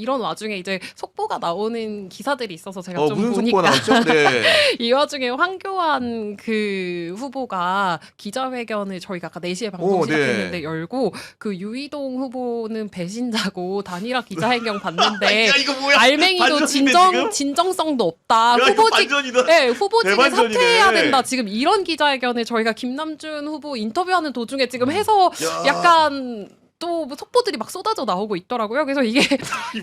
이런 와중에 이제 속보가 나오는 기사들이 있어서 제가 좀 무슨 보니까 속보가 나왔죠? 네. 이 와중에 황교안 그 후보가 기자회견을 저희가 아까 4시에 방송 시작했는데 네. 열고 그 유이동 후보는 배신자고 단일화 기자회견 봤는데 야, 이거 뭐야? 알맹이도 반전인데, 지금? 진정성도 없다. 야, 이거 후보직 반전이다. 네, 후보직에 대반전이네. 사퇴해야 된다. 지금 이런 기자회견을 저희가 김남준 후보 인터뷰하는 도중에 지금 해서 야. 약간 또뭐 속보들이 막 쏟아져 나오고 있더라고요. 그래서 이게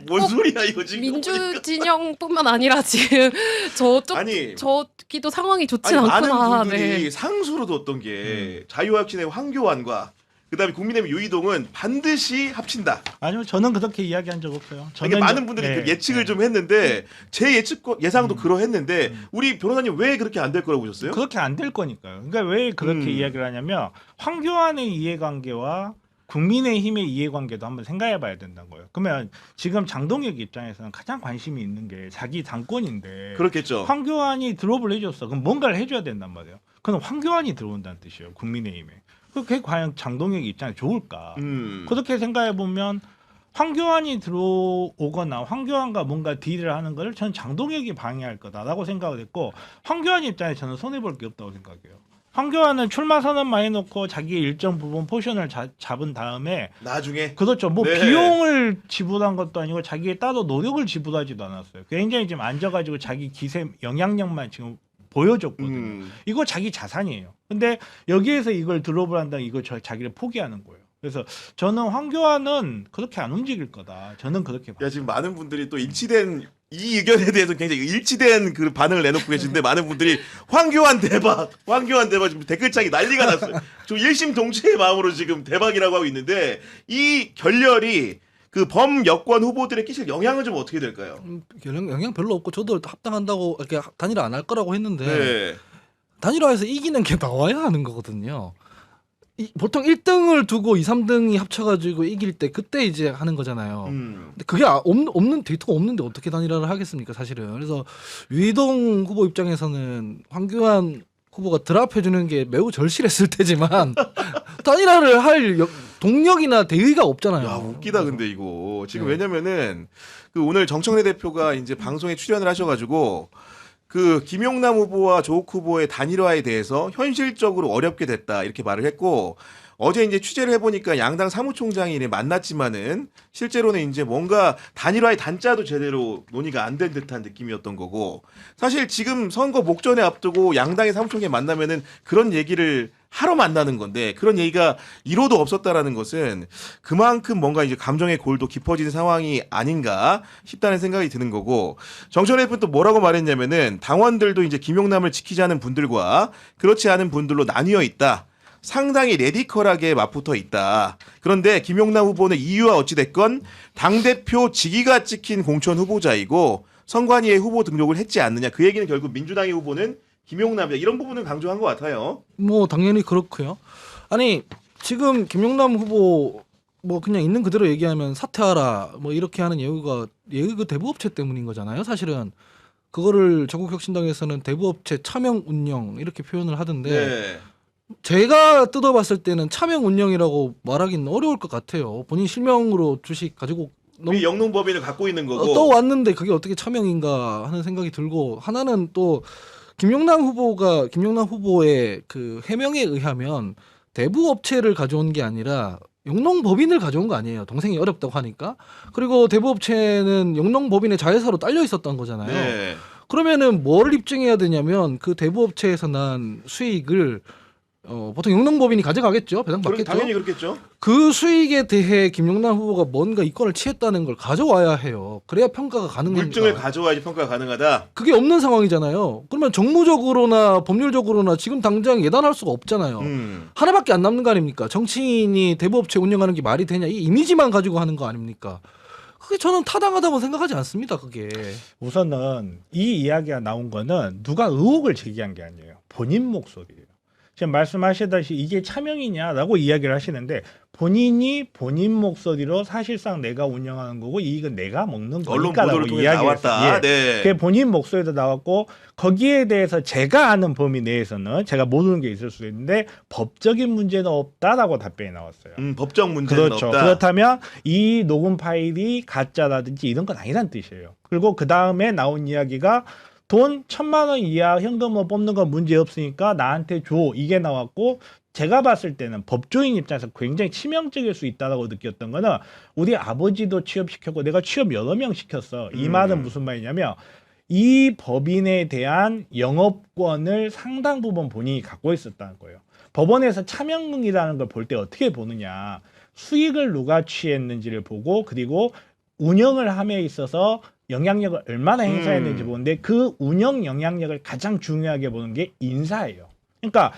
뭔 소리야 이거 지금? 민주 진영뿐만 아니라 지금 저쪽 아니, 저기도 상황이 좋진 아니 않구나. 많은 분들이 네. 상수로 뒀던 게 자유혁신의 황교안과 그다음에 국민의힘 유이동은 반드시 합친다. 아니요, 저는 그렇게 이야기한 적 없어요. 이게 많은 분들이 그 예측을 좀 했는데 제 예상도 그러했는데 우리 변호사님 왜 그렇게 안 될 거라고 보셨어요? 그렇게 안 될 거니까요. 그러니까 왜 그렇게 이야기를 하냐면 황교안의 이해관계와 국민의힘의 이해관계도 한번 생각해봐야 된다는 거예요. 그러면 지금 장동혁 입장에서는 가장 관심이 있는 게 자기 당권인데 그렇겠죠. 황교안이 드롭을 해줬어. 그럼 뭔가를 해줘야 된단 말이에요. 그럼 황교안이 들어온다는 뜻이에요. 국민의힘에. 그게 과연 장동혁 입장에 좋을까? 그렇게 생각해 보면 황교안이 들어오거나 황교안과 뭔가 딜을 하는 걸 저는 장동혁이 방해할 거다라고 생각을 했고 황교안 입장에 저는 손해 볼 게 없다고 생각해요. 황교안은 출마 선언만 해놓고 자기 일정 부분 포션을 잡은 다음에 나중에 그렇죠. 뭐 네. 비용을 지불한 것도 아니고 자기의 따로 노력을 지불하지도 않았어요. 굉장히 지금 앉아가지고 자기 기세 영향력만 지금 보여줬거든요. 이거 자기 자산이에요. 근데 여기에서 이걸 드롭을 한다면 이거 자기를 포기하는 거예요. 그래서 저는 황교안은 그렇게 안 움직일 거다. 저는 그렇게 봐요. 야 지금 많은 분들이 또 일치된 이 의견에 대해서 굉장히 일치된 그 반응을 내놓고 계신데 많은 분들이 황교안 대박, 황교안 대박 지금 댓글창이 난리가 났어요. 저 일심동체의 마음으로 지금 대박이라고 하고 있는데 이 결렬이 그 범여권 후보들에 끼칠 영향은 좀 어떻게 될까요? 영향 별로 없고 저도 합당한다고 이렇게 단일화 안 할 거라고 했는데 네. 단일화해서 이기는 게 나와야 하는 거거든요. 보통 1등을 두고 2, 3등이 합쳐가지고 이길 때 그때 이제 하는 거잖아요. 근데 그게 없는 데이터가 없는데 어떻게 단일화를 하겠습니까, 사실은. 그래서 유이동 후보 입장에서는 황교안 후보가 드랍해주는 게 매우 절실했을 테지만 단일화를 할 동력이나 대의가 없잖아요. 야 웃기다 근데 이거 지금 왜냐면은 그 오늘 정청래 대표가 이제 방송에 출연을 하셔가지고 그 김용남 후보와 조국 후보의 단일화에 대해서 현실적으로 어렵게 됐다 이렇게 말을 했고 어제 이제 취재를 해보니까 양당 사무총장이 만났지만은 실제로는 이제 뭔가 단일화의 단자도 제대로 논의가 안 된 듯한 느낌이었던 거고 사실 지금 선거 목전에 앞두고 양당의 사무총장이 만나면은 그런 얘기를 하러 만나는 건데 그런 얘기가 이로도 없었다라는 것은 그만큼 뭔가 이제 감정의 골도 깊어진 상황이 아닌가 싶다는 생각이 드는 거고 정청래 대표는 또 뭐라고 말했냐면은 당원들도 이제 김용남을 지키자는 분들과 그렇지 않은 분들로 나뉘어 있다. 상당히 레디컬하게 맞붙어 있다. 그런데 김용남 후보는 이유와 어찌됐건 당대표 직위가 찍힌 공천 후보자이고 선관위에 후보 등록을 했지 않느냐. 그 얘기는 결국 민주당의 후보는 김용남이다. 이런 부분은 강조한 것 같아요. 뭐 당연히 그렇고요. 아니 지금 김용남 후보 뭐 그냥 있는 그대로 얘기하면 사퇴하라 뭐 이렇게 하는 이유가 그 대부업체 때문인 거잖아요. 사실은 그거를 전국혁신당에서는 대부업체 차명 운영 이렇게 표현을 하던데 네. 제가 뜯어봤을 때는 차명 운영이라고 말하기는 어려울 것 같아요. 본인 실명으로 주식 가지고 우리 영농법인을 갖고 있는 거고 또 왔는데 그게 어떻게 차명인가 하는 생각이 들고 하나는 또 김용남 후보의 그 해명에 의하면 대부업체를 가져온 게 아니라 영농법인을 가져온 거 아니에요. 동생이 어렵다고 하니까. 그리고 대부업체는 영농법인의 자회사로 딸려 있었던 거잖아요. 네. 그러면은 뭘 입증해야 되냐면 그 대부업체에서 난 수익을 보통 영농법인이 가져가겠죠. 배당받겠죠. 당연히 그렇겠죠. 그 수익에 대해 김용남 후보가 뭔가 이권을 취했다는 걸 가져와야 해요. 그래야 평가가 가능합니다. 물증을 가져와야지 평가가 가능하다. 그게 없는 상황이잖아요. 그러면 정무적으로나 법률적으로나 지금 당장 예단할 수가 없잖아요. 하나밖에 안 남는 거 아닙니까? 정치인이 대부업체 운영하는 게 말이 되냐? 이 이미지만 가지고 하는 거 아닙니까? 그게 저는 타당하다고 생각하지 않습니다. 그게. 우선은 이 이야기가 나온 거는 누가 의혹을 제기한 게 아니에요. 본인 목소리예요. 지금 말씀하시다시피 이게 차명이냐라고 이야기를 하시는데 본인이 본인 목소리로 사실상 내가 운영하는 거고 이익은 내가 먹는 언론 거니까라고 보도를 통해 이야기를 나왔다. 예. 네. 그게 본인 목소리도 나왔고 거기에 대해서 제가 아는 범위 내에서는 제가 모르는 게 있을 수 있는데 법적인 문제는 없다라고 답변이 나왔어요. 법적 문제는 그렇죠. 없다. 그렇다면 이 녹음 파일이 가짜라든지 이런 건 아니란 뜻이에요. 그리고 그 다음에 나온 이야기가 돈 1,000만 원 이하 현금으로 뽑는 건 문제 없으니까 나한테 줘. 이게 나왔고 제가 봤을 때는 법조인 입장에서 굉장히 치명적일 수 있다고 느꼈던 거는 우리 아버지도 취업시켰고 내가 취업 여러 명 시켰어. 이 말은 무슨 말이냐면 이 법인에 대한 영업권을 상당 부분 본인이 갖고 있었다는 거예요. 법원에서 차명이라는 걸 볼 때 어떻게 보느냐. 수익을 누가 취했는지를 보고 그리고 운영을 함에 있어서 영향력을 얼마나 행사했는지 보는데 그 운영 영향력을 가장 중요하게 보는 게 인사예요. 그러니까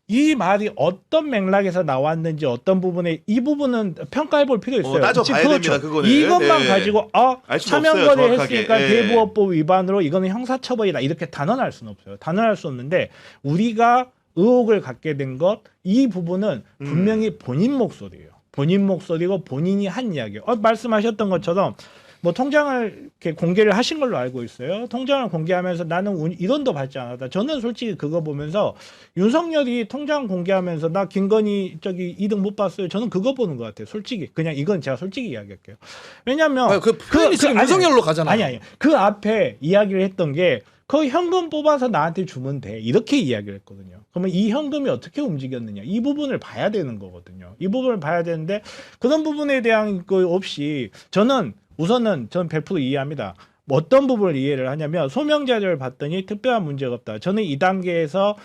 이 말이 어떤 맥락에서 나왔는지 어떤 부분에 이 부분은 평가해 볼 필요 있어요. 따져봐야 됩니다. 그거는. 이것만 네. 가지고 알 수는 차명거래 없어요, 정확하게. 했으니까 예. 대부업법 위반으로 이거는 형사처벌이다 이렇게 단언할 수는 없어요. 단언할 수 없는데 우리가 의혹을 갖게 된 것 이 부분은 분명히 본인 목소리예요. 본인 목소리고 본인이 한 이야기예요. 말씀하셨던 것처럼 뭐 통장을 이렇게 공개를 하신 걸로 알고 있어요. 통장을 공개하면서 나는 1원도 받지 않았다. 저는 솔직히 그거 보면서 윤석열이 통장 공개하면서 나 김건희 저기 이득 못 봤어요. 저는 그거 보는 것 같아요. 솔직히 그냥 이건 제가 솔직히 이야기할게요. 왜냐하면 그 표현이 지금 윤석열로 가잖아요. 아니 그 앞에 이야기를 했던 게 그 현금 뽑아서 나한테 주면 돼. 이렇게 이야기를 했거든요. 그러면 이 현금이 어떻게 움직였느냐. 이 부분을 봐야 되는 거거든요. 이 부분을 봐야 되는데 그런 부분에 대한 거 없이 저는 우선은 전 100% 이해합니다. 어떤 부분을 이해를 하냐면 소명 자료를 봤더니 특별한 문제가 없다. 저는 이 단계에서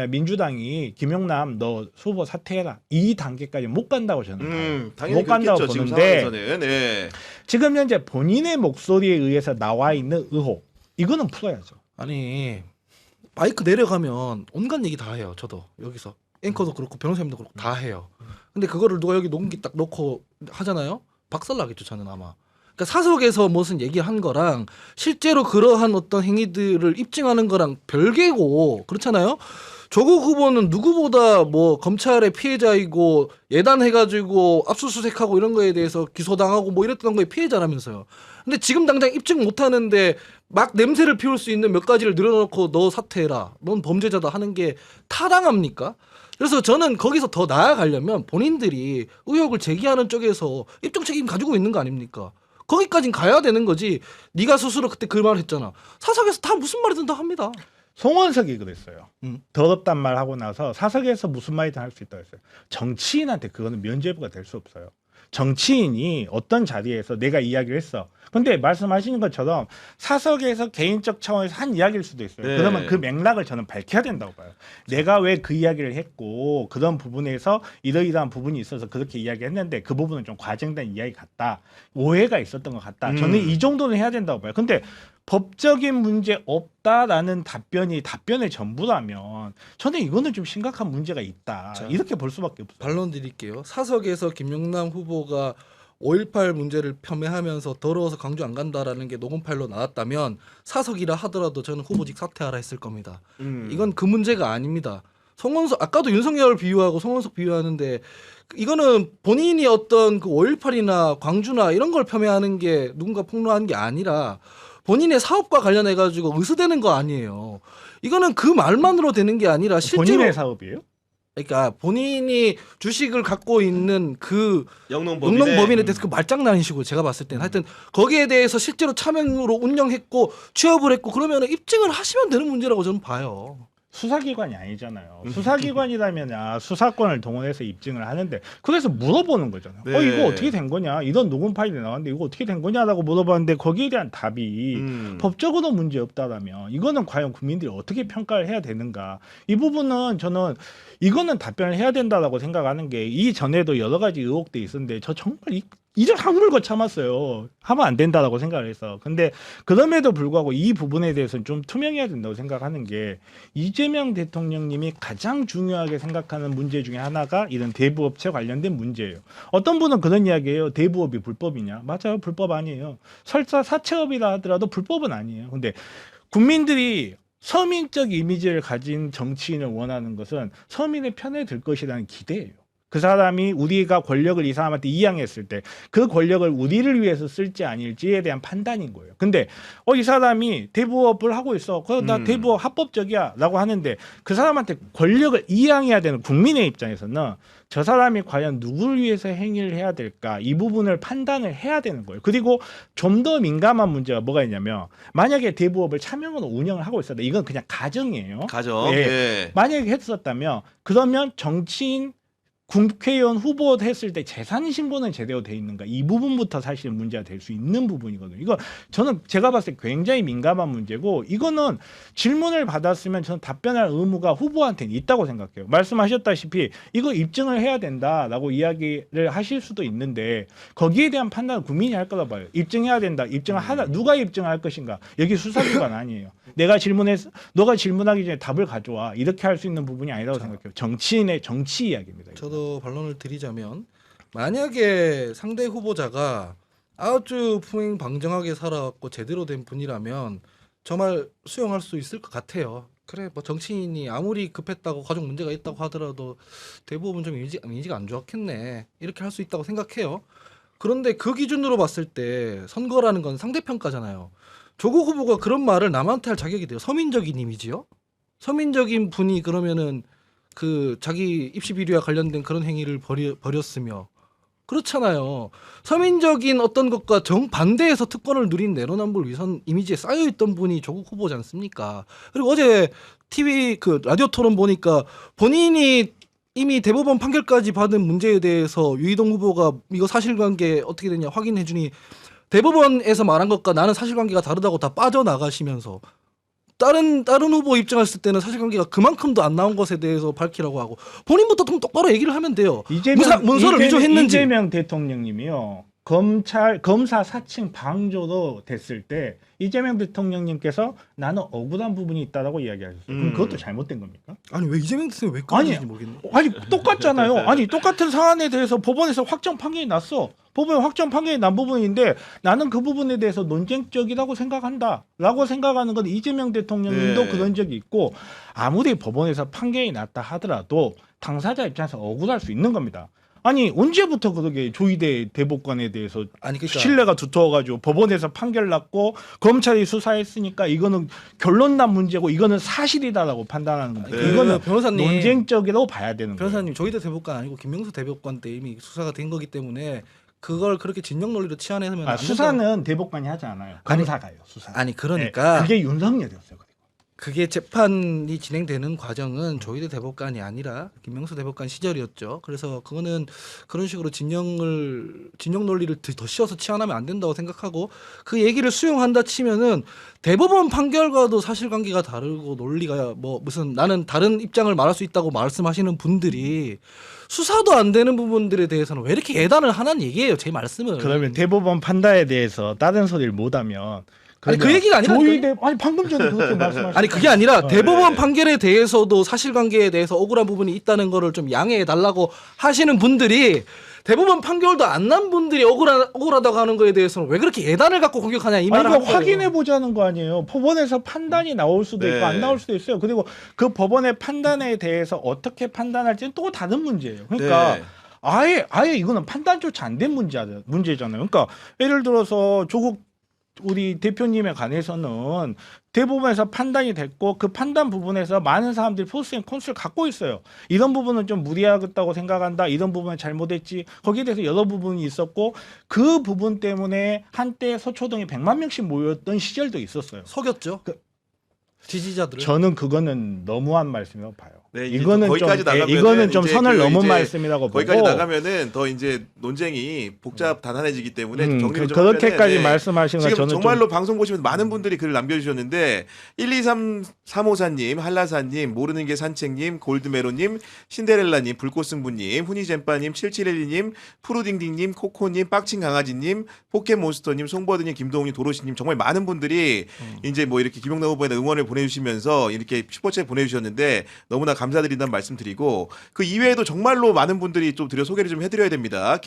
민주당이 김용남 너 후보 사퇴해라. 이 단계까지 못 간다고 저는 봐요. 당연히 못 간다고 그렇겠죠, 지금 보는데 상황에서는. 네. 지금 현재 본인의 목소리에 의해서 나와 있는 의혹 이거는 풀어야죠. 아니 마이크 내려가면 온갖 얘기 다 해요. 저도 여기서 앵커도 그렇고 변호사님도 그렇고 다 해요. 근데 그거를 누가 여기 녹음기 딱 놓고 하잖아요. 박살나겠죠. 저는 아마. 그러니까 사석에서 무슨 얘기한 거랑 실제로 그러한 어떤 행위들을 입증하는 거랑 별개고 그렇잖아요. 조국 후보는 누구보다 뭐 검찰의 피해자이고 예단해가지고 압수수색하고 이런 거에 대해서 기소당하고 뭐 이랬던 거에 피해자라면서요. 근데 지금 당장 입증 못하는데 막 냄새를 피울 수 있는 몇 가지를 늘어놓고 너 사퇴해라. 넌 범죄자다 하는 게 타당합니까? 그래서 저는 거기서 더 나아가려면 본인들이 의혹을 제기하는 쪽에서 입증 책임 가지고 있는 거 아닙니까? 거기까진 가야 되는 거지. 네가 스스로 그때 그 말 했잖아. 사석에서 다 무슨 말이든 다 합니다. 송원석이 그랬어요. 더럽단 말 하고 나서 사석에서 무슨 말이든 할 수 있다고 했어요. 정치인한테 그거는 면죄부가 될 수 없어요. 정치인이 어떤 자리에서 내가 이야기를 했어. 근데 말씀하시는 것처럼 사석에서 개인적 차원에서 한 이야기일 수도 있어요. 네. 그러면 그 맥락을 저는 밝혀야 된다고 봐요. 내가 왜 그 이야기를 했고 그런 부분에서 이러이러한 부분이 있어서 그렇게 이야기했는데 그 부분은 좀 과장된 이야기 같다. 오해가 있었던 것 같다. 저는 이 정도는 해야 된다고 봐요. 근데 법적인 문제 없다라는 답변의 전부라면 저는 이거는 좀 심각한 문제가 있다. 자, 이렇게 볼 수밖에 없어요. 반론 드릴게요. 사석에서 김용남 후보가 5.18 문제를 폄훼하면서 더러워서 광주 안 간다라는 게 녹음 파일로 나왔다면 사석이라 하더라도 저는 후보직 사퇴하라 했을 겁니다. 이건 그 문제가 아닙니다. 송원석 아까도 윤석열 비유하고 송원석 비유하는데 이거는 본인이 어떤 그 5.18이나 광주나 이런 걸 폄훼하는 게 누군가 폭로한 게 아니라 본인의 사업과 관련해 가지고 의수되는 거 아니에요. 이거는 그 말만으로 되는 게 아니라 실제로 본인의 사업이에요? 그러니까 본인이 주식을 갖고 있는 그 영농법인에 법인에 대해서 그 말장난이시고 제가 봤을 때는 하여튼 거기에 대해서 실제로 차명으로 운영했고 취업을 했고 그러면 입증을 하시면 되는 문제라고 저는 봐요. 수사기관이 아니잖아요. 수사기관이라면 수사권을 동원해서 입증을 하는데 그래서 물어보는 거잖아요. 네. 이거 어떻게 된 거냐? 이런 녹음 파일이 나왔는데 이거 어떻게 된 거냐라고 물어봤는데 거기에 대한 답이 법적으로 문제 없다라면 이거는 과연 국민들이 어떻게 평가를 해야 되는가? 이 부분은 저는 이거는 답변을 해야 된다라고 생각하는 게 이전에도 여러 가지 의혹들이 있었는데 저 정말 이를 악물고 참았어요. 하면 안 된다라고 생각을 해서. 근데 그럼에도 불구하고 이 부분에 대해서는 좀 투명해야 된다고 생각하는 게 이재명 대통령님이 가장 중요하게 생각하는 문제 중에 하나가 이런 대부업체 관련된 문제예요. 어떤 분은 그런 이야기예요. 대부업이 불법이냐? 맞아요. 불법 아니에요. 설사 사채업이라 하더라도 불법은 아니에요. 근데 국민들이 서민적 이미지를 가진 정치인을 원하는 것은 서민의 편에 들 것이라는 기대예요. 그 사람이 우리가 권력을 이 사람한테 이양했을 때 그 권력을 우리를 위해서 쓸지 아닐지에 대한 판단인 거예요. 근데 이 사람이 대부업을 하고 있어. 나 대부업 합법적이야라고 하는데 그 사람한테 권력을 이양해야 되는 국민의 입장에서는 저 사람이 과연 누구를 위해서 행위를 해야 될까 이 부분을 판단을 해야 되는 거예요. 그리고 좀 더 민감한 문제가 뭐가 있냐면 만약에 대부업을 차명으로 운영을 하고 있었다. 이건 그냥 가정이에요. 가정. 예. 예. 만약에 했었다면 그러면 정치인 국회의원 후보 했을 때 재산 신고는 제대로 돼 있는가 이 부분부터 사실 문제가 될 수 있는 부분이거든요. 이거 저는 제가 봤을 때 굉장히 민감한 문제고 이거는 질문을 받았으면 저는 답변할 의무가 후보한테는 있다고 생각해요. 말씀하셨다시피 이거 입증을 해야 된다라고 이야기를 하실 수도 있는데 거기에 대한 판단을 국민이 할 거라 봐요. 입증해야 된다. 입증을 하다 누가 입증할 것인가? 여기 수사기관 아니에요. 너가 질문하기 전에 답을 가져와 이렇게 할 수 있는 부분이 아니라고 생각해요. 정치인의 정치 이야기입니다. 이거. 저도 반론을 드리자면 만약에 상대 후보자가 아주 풍행방정하게 살아왔고 제대로 된 분이라면 정말 수용할 수 있을 것 같아요. 그래 뭐 정치인이 아무리 급했다고 가족 문제가 있다고 하더라도 대부분 좀 이미지가 안 좋았겠네 이렇게 할 수 있다고 생각해요. 그런데 그 기준으로 봤을 때 선거라는 건 상대평가잖아요. 조국 후보가 그런 말을 남한테 할 자격이 돼요. 서민적인 이미지요? 서민적인 분이 그러면은 그 자기 입시 비리와 관련된 그런 행위를 벌였으며 그렇잖아요. 서민적인 어떤 것과 정반대해서 특권을 누린 내로남불 위선 이미지에 쌓여있던 분이 조국 후보지 않습니까? 그리고 어제 TV 그 라디오 토론 보니까 본인이 이미 대법원 판결까지 받은 문제에 대해서 유희동 후보가 이거 사실관계 어떻게 되냐 확인해주니 대법원에서 말한 것과 나는 사실관계가 다르다고 다 빠져나가시면서 다른 후보 입장했을 때는 사실관계가 그만큼도 안 나온 것에 대해서 밝히라고 하고 본인부터 좀 똑바로 얘기를 하면 돼요. 문서를 위조했는지. 이재명 대통령님이요. 검사 사칭 방조도 됐을 때 이재명 대통령님께서 나는 억울한 부분이 있다라고 이야기하셨어요. 그럼 그것도 잘못된 겁니까? 아니 왜 이재명 대통령이 왜 그런지 모르겠네. 아니 똑같잖아요. 아니 똑같은 사안에 대해서 법원에서 확정 판결이 났어. 법원 확정 판결이 난 부분인데 나는 그 부분에 대해서 논쟁적이라고 생각한다라고 생각하는 건 이재명 대통령님도 네. 그런 적이 있고 아무리 법원에서 판결이 났다 하더라도 당사자 입장에서 억울할 수 있는 겁니다. 아니 언제부터 그러게 조희대 대법관에 대해서 아니 그러니까 신뢰가 두터워가지고 법원에서 판결 났고 검찰이 수사했으니까 이거는 결론 난 문제고 이거는 사실이다라고 판단하는 겁니다. 네. 이거는 변호사님 논쟁적이라고 봐야 되는 거예요. 변호사님 조희대 대법관 아니고 김명수 대법관 때 이미 수사가 된 거기 때문에 그걸 그렇게 진영 논리로 치환해서면 안 된다. 수사는 대법관이 하지 않아요. 검사가요. 수사. 아니 그러니까 그게 윤석열이었어요. 그게 재판이 진행되는 과정은 조희대 대법관이 아니라 김명수 대법관 시절이었죠. 그래서 그거는 그런 식으로 진영 논리를 더 씌워서 치환하면 안 된다고 생각하고 그 얘기를 수용한다 치면은 대법원 판결과도 사실관계가 다르고 논리가 뭐 무슨 나는 다른 입장을 말할 수 있다고 말씀하시는 분들이 수사도 안 되는 부분들에 대해서는 왜 이렇게 예단을 하는 얘기예요. 제 말씀은. 그러면 대법원 판단에 대해서 다른 소리를 못하면 아니 그 얘기가 아니라 아니 방금 전에 그렇게 말씀하셨어요. 아니 그게 아니라 대법원 네. 판결에 대해서도 사실관계에 대해서 억울한 부분이 있다는 거를 좀 양해해 달라고 하시는 분들이 대법원 판결도 안 난 분들이 억울하다고 하는 거에 대해서는 왜 그렇게 예단을 갖고 공격하냐 이 말을 이거 하는 거예요. 확인해 보자는 거 아니에요. 법원에서 판단이 나올 수도 있고 네. 안 나올 수도 있어요. 그리고 그 법원의 판단에 대해서 어떻게 판단할지는 또 다른 문제예요. 그러니까 네. 아예 이거는 판단조차 안 된 문제잖아요. 그러니까 예를 들어서 조국 우리 대표님에 관해서는 대법원에서 판단이 됐고 그 판단 부분에서 많은 사람들이 포스 앤 콘스를 갖고 있어요. 이런 부분은 좀 무리하겠다고 생각한다. 이런 부분은 잘못했지. 거기에 대해서 여러 부분이 있었고 그 부분 때문에 한때 서초동에 100만 명씩 모였던 시절도 있었어요. 속였죠. 지지자들을. 저는 그거는 너무한 말씀이라고 봐요. 네, 이제 이거는 거기까지 좀 나가면은 이거는 좀 이제 선을 그 넘은 이제 말씀이라고 거기까지 보고 나가면은 더 이제 논쟁이 복잡 단단해지기 때문에 좀 정리를 좀 그렇게까지 하면은, 말씀하시는 건 지금 저는 정말로 방송 보시면 많은 분들이 글을 남겨주셨는데 123354님, 한라사님, 모르는 게 산책님, 골드메로님, 신데렐라님, 불꽃승부님, 훈이잼빠님, 7712님, 푸르딩딩님, 코코님, 빡친 강아지님, 포켓몬스터님, 송버드님, 김동훈님, 도로시님 정말 많은 분들이 이제 뭐 이렇게 김용남 후보에 응원을 보내주시면서 이렇게 슈퍼챗 보내주셨는데 너무나 감사드린다는 말씀드리고 그 이외에도 정말로 많은 분들이 좀 소개를 좀 해드려야 됩니다.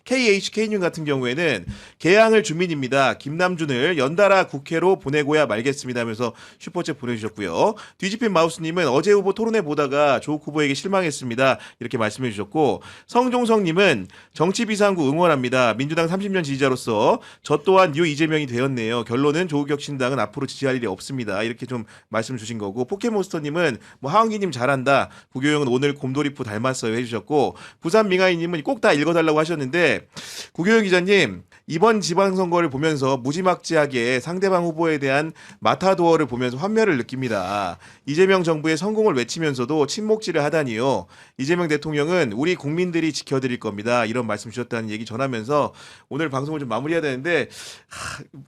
KHK님 같은 경우에는 개항을 주민입니다. 김남준을 연달아 국회로 보내고야 말겠습니다 하면서 슈퍼챗 보내주셨고요. 뒤집힌 마우스님은 어제 후보 토론회 보다가 조국 후보에게 실망했습니다. 이렇게 말씀해 주셨고 성종성님은 정치비상구 응원합니다. 민주당 30년 지지자로서 저 또한 뉴 이재명이 되었네요. 결론은 조국혁신당은 앞으로 지지할 일이 없습니다. 이렇게 좀 말씀 주신 거고 포켓몬스터님은 뭐 하은기님 잘한다. 구교영은 오늘 곰돌이푸 닮았어요 해주셨고 부산 민아이님은 꼭 다 읽어달라고 하셨는데 구교영 기자님 이번 지방선거를 보면서 무지막지하게 상대방 후보에 대한 마타도어를 보면서 환멸을 느낍니다. 이재명 정부의 성공을 외치면서도 침묵질을 하다니요. 이재명 대통령은 우리 국민들이 지켜드릴 겁니다. 이런 말씀 주셨다는 얘기 전하면서 오늘 방송을 좀 마무리해야 되는데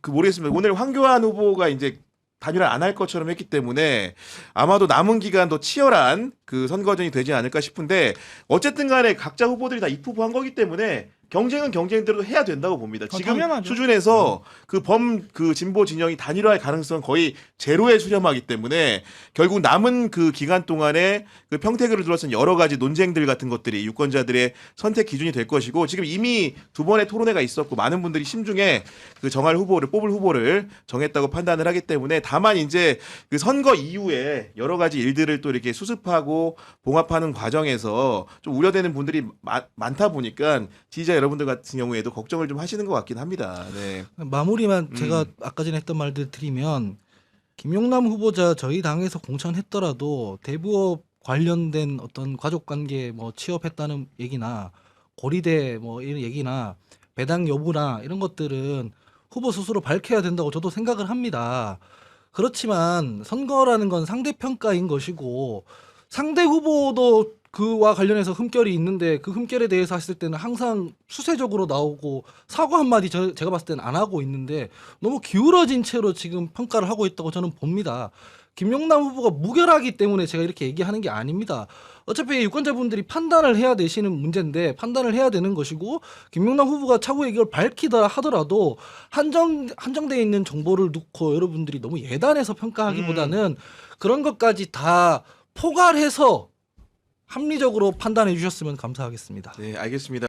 모르겠습니다. 오늘 황교안 후보가 이제 단일화 안 할 것처럼 했기 때문에 아마도 남은 기간 더 치열한 그 선거전이 되지 않을까 싶은데 어쨌든 간에 각자 후보들이 다 입후보한 거기 때문에 경쟁은 경쟁대로 해야 된다고 봅니다. 지금 당연하죠. 수준에서 그 진보 진영이 단일화할 가능성은 거의 제로에 수렴하기 때문에 결국 남은 그 기간 동안에 그 평택을 둘러싼 여러 가지 논쟁들 같은 것들이 유권자들의 선택 기준이 될 것이고 지금 이미 두 번의 토론회가 있었고 많은 분들이 심중에 그 뽑을 후보를 정했다고 판단을 하기 때문에 다만 이제 그 선거 이후에 여러 가지 일들을 또 이렇게 수습하고 봉합하는 과정에서 좀 우려되는 분들이 많다 보니까 지지자 여러분들 같은 경우에도 걱정을 좀 하시는 것 같긴 합니다. 네. 마무리만 제가 아까 전에 했던 말들 드리면 김용남 후보자 저희 당에서 공천했더라도 대부업 관련된 어떤 가족관계 뭐 취업했다는 얘기나 고리대 뭐 이런 얘기나 배당 여부나 이런 것들은 후보 스스로 밝혀야 된다고 저도 생각을 합니다. 그렇지만 선거라는 건 상대평가인 것이고 상대 후보도 그와 관련해서 흠결이 있는데 그 흠결에 대해서 했을 때는 항상 수세적으로 나오고 사과 한마디 제가 봤을 때는 안 하고 있는데 너무 기울어진 채로 지금 평가를 하고 있다고 저는 봅니다. 김용남 후보가 무결하기 때문에 제가 이렇게 얘기하는 게 아닙니다. 어차피 유권자분들이 판단을 해야 되시는 문제인데 판단을 해야 되는 것이고 김용남 후보가 차후에 이걸 밝히다 하더라도 한정되어 있는 정보를 놓고 여러분들이 너무 예단해서 평가하기보다는 그런 것까지 다 포괄해서 합리적으로 판단해 주셨으면 감사하겠습니다. 네, 알겠습니다.